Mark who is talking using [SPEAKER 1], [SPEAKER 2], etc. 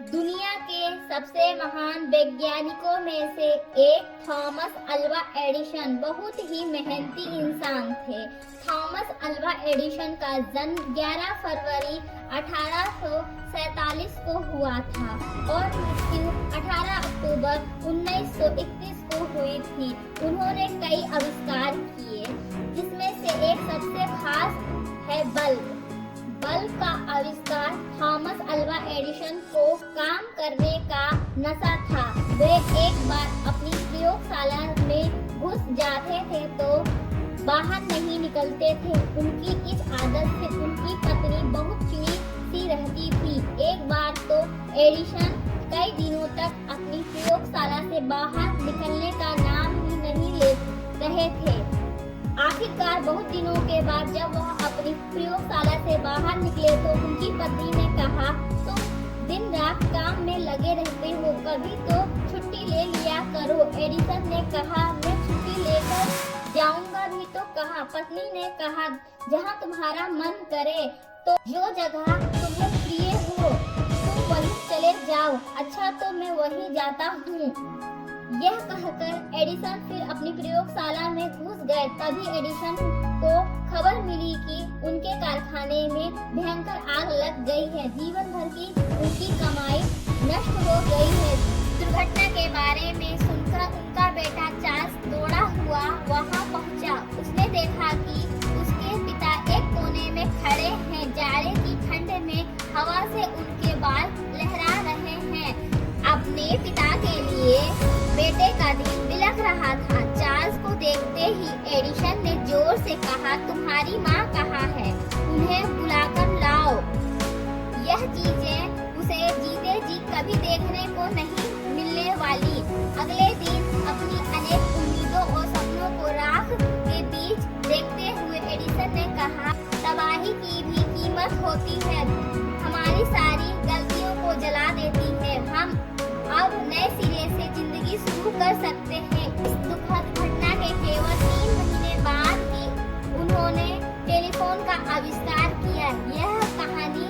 [SPEAKER 1] दुनिया के सबसे महान वैज्ञानिकों में से एक थॉमस अल्वा एडिसन बहुत ही मेहनती इंसान थे। थॉमस अल्वा एडिसन का जन्म 11 फरवरी 1847 को हुआ था और मृत्यु 18 अक्टूबर 1931 को हुई थी। उन्होंने कई आविष्कार किए, जिसमें से एक सबसे खास है बल्ब। बल्ब का आविष्कार थॉमस अल्वा एडिसन को काम करने का नशा था। वे एक बार अपनी प्रयोगशाला में घुस जाते थे तो बाहर नहीं निकलते थे। उनकी इस आदत से उनकी पत्नी बहुत चिड़ी सी रहती थी। एक बार तो एडिसन कई दिनों तक अपनी प्रयोगशाला से बाहर निकलने का नाम ही नहीं ले रहे थे। आखिरकार बहुत दिनों के बाद जब वह अपनी प्रयोगशाला से बाहर निकले तो उनकी पत्नी ने कहा, तुम दिन रात काम में लगे रहते हो, कभी तो छुट्टी ले लिया करो। एडिसन ने कहा, मैं छुट्टी लेकर जाऊंगा भी तो कहाँ। पत्नी ने कहा, जहाँ तुम्हारा मन करे, तो जो जगह तुम्हें प्रिय हो तुम वहीं चले जाओ। अच्छा तो मैं वहीं जाता हूँ। यह कहकर एडिसन फिर अपनी प्रयोगशाला में घुस गए। तभी एडिसन को खबर मिली कि उनके कारखाने में भयंकर आग लग गई है। जीवन भर की उनकी कमाई नष्ट हो गई है। दुर्घटना के बारे में सुनकर उनका बेटा चार्ल्स दौड़ा हुआ वहां पहुंचा। उसने देखा कि उसके पिता एक कोने में खड़े हैं। जाड़े की ठंड में हवा से उनके बाल लहरा रहे हैं। अपने पिता के लिए बेटे का दिल बिलख रहा था। चार्ल्स को देखते ही एडिसन ने जोर से कहा, तुम्हारी माँ कहाँ है? उन्हें बुलाकर लाओ। यह चीजें उसे जीते जी कभी देखने को नहीं मिलने वाली। अगले दिन अपनी अनेक उम्मीदों और सपनों को राख के बीच देखते हुए एडिसन ने कहा, तबाही की भी कीमत होती है, हमारी सारी गलतियों को जला देती है। हम अब नए सिरे से जिंदगी शुरू कर सकते हैं। इस दुखद घटना के केवल 3 महीने बाद ही उन्होंने टेलीफोन का आविष्कार किया। यह कहानी